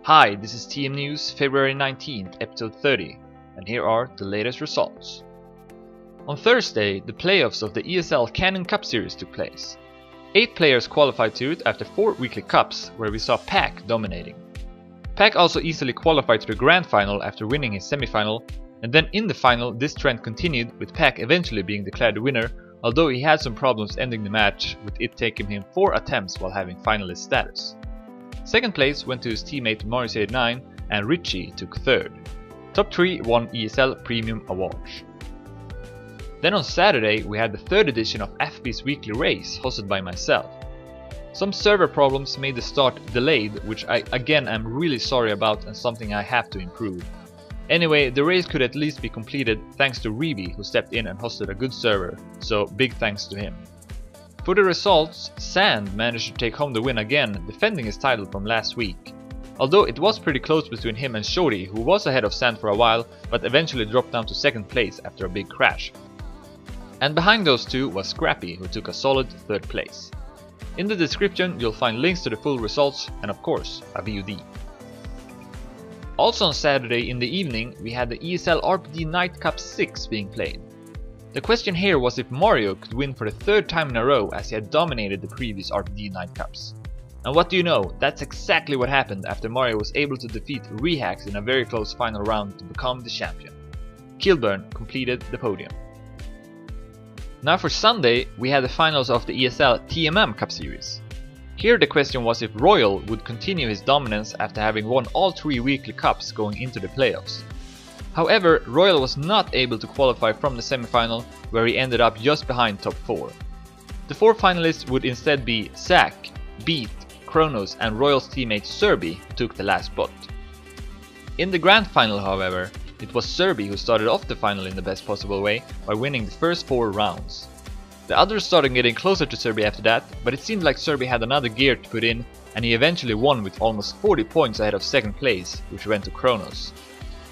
Hi, this is TM News, February 19th, episode 30, and here are the latest results. On Thursday, the playoffs of the ESL Canyon Cup series took place. 8 players qualified to it after 4 weekly cups, where we saw PAC dominating. PAC also easily qualified to the grand final after winning his semi-final, and then in the final this trend continued, with PAC eventually being declared the winner, although he had some problems ending the match, with it taking him 4 attempts while having finalist status. Second place went to his teammate Morrissey89, and Richie took third. Top 3 won ESL Premium Awards. Then on Saturday we had the 3rd edition of FB's weekly race, hosted by myself. Some server problems made the start delayed, which I again am really sorry about and something I have to improve. Anyway, the race could at least be completed thanks to Rebi, who stepped in and hosted a good server, so big thanks to him. For the results, Sand managed to take home the win again, defending his title from last week. Although it was pretty close between him and Shorty, who was ahead of Sand for a while, but eventually dropped down to 2nd place after a big crash. And behind those two was Scrappy, who took a solid 3rd place. In the description you'll find links to the full results and of course a VOD. Also on Saturday in the evening we had the ESL RPG Nightcup 6 being played. The question here was if Mario could win for the 3rd time in a row, as he had dominated the previous RPG Nightcups. And what do you know, that's exactly what happened after Mario was able to defeat Rehax in a very close final round to become the champion. Kilburn completed the podium. Now for Sunday we had the finals of the ESL TMM Cup series. Here the question was if Royal would continue his dominance after having won all 3 weekly cups going into the playoffs. However, Royal was not able to qualify from the semi-final, where he ended up just behind top 4. The 4 finalists would instead be Zack, Beat, Kronos and Royal's teammate Serbi, who took the last spot. In the grand final, however, it was Serbi who started off the final in the best possible way by winning the first 4 rounds. The others started getting closer to Serbi after that, but it seemed like Serbi had another gear to put in, and he eventually won with almost 40 points ahead of 2nd place, which went to Kronos.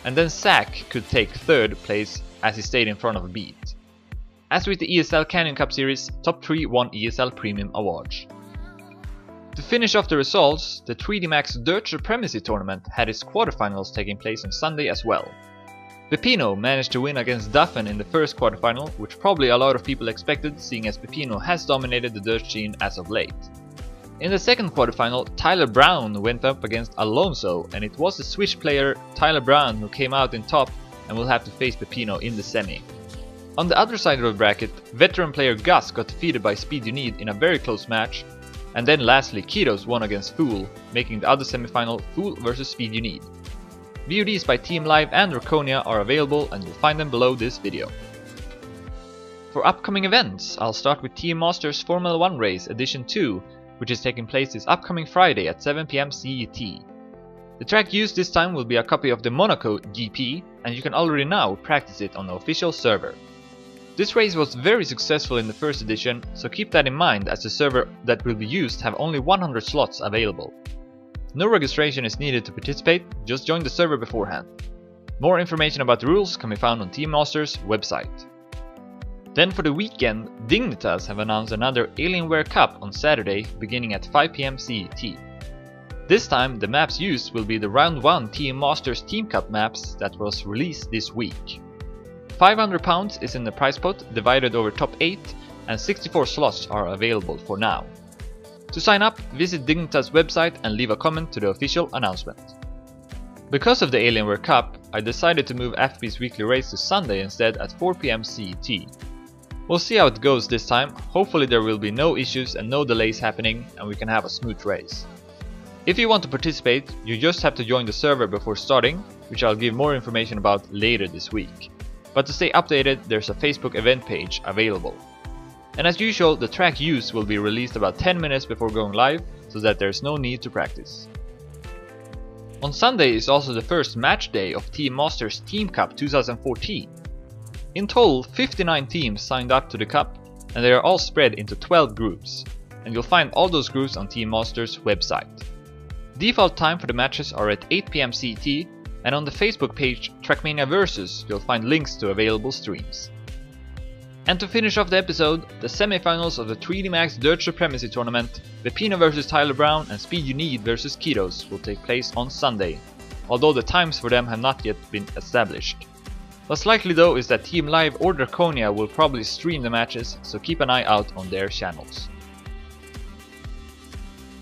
And then Zack could take 3rd place as he stayed in front of a Beat. As with the ESL Canyon Cup series, top 3 won ESL Premium Awards. To finish off the results, the 3D Max Dirt Supremacy tournament had its quarterfinals taking place on Sunday as well. Pepino managed to win against Duffen in the first quarterfinal, which probably a lot of people expected, seeing as Pepino has dominated the dirt scene as of late. In the second quarterfinal, Tyler Brown went up against Alonso, and it was the Switch player Tyler Brown who came out in top and will have to face Pepino in the semi. On the other side of the bracket, veteran player Gus got defeated by Speed You Need in a very close match, and then lastly Kidos won against Fool, making the other semi-final Fool vs Speed You Need. VODs by Team Live and Draconia are available and you'll find them below this video. For upcoming events, I'll start with Team Masters Formula 1 Race Edition 2, which is taking place this upcoming Friday at 7 PM CET. The track used this time will be a copy of the Monaco GP, and you can already now practice it on the official server. This race was very successful in the first edition, so keep that in mind as the server that will be used have only 100 slots available. No registration is needed to participate, just join the server beforehand. More information about the rules can be found on Team Masters' website. Then for the weekend, Dignitas have announced another Alienware Cup on Saturday beginning at 5 PM CET. This time the maps used will be the Round 1 Team Masters Team Cup maps that was released this week. £500 is in the prize pot divided over top 8 and 64 slots are available for now. To sign up, visit Dignitas website and leave a comment to the official announcement. Because of the Alienware Cup, I decided to move FB's weekly race to Sunday instead at 4 PM CET. We'll see how it goes this time. Hopefully there will be no issues and no delays happening and we can have a smooth race. If you want to participate, you just have to join the server before starting, which I'll give more information about later this week. But to stay updated, there's a Facebook event page available. And as usual, the track used will be released about 10 minutes before going live, so that there's no need to practice. On Sunday is also the first match day of Team Masters Team Cup 2014. In total, 59 teams signed up to the cup, and they are all spread into 12 groups, and you'll find all those groups on Team Masters' website. Default time for the matches are at 8 PM CET, and on the Facebook page Trackmania Versus you'll find links to available streams. And to finish off the episode, the semi-finals of the 3D Max Dirt Supremacy tournament, Vipino vs Tyler Brown and Speed You Need vs Kitos will take place on Sunday, although the times for them have not yet been established. What's likely though is that Team Live or Draconia will probably stream the matches, so keep an eye out on their channels.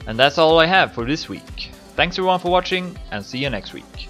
And that's all I have for this week. Thanks everyone for watching, and see you next week.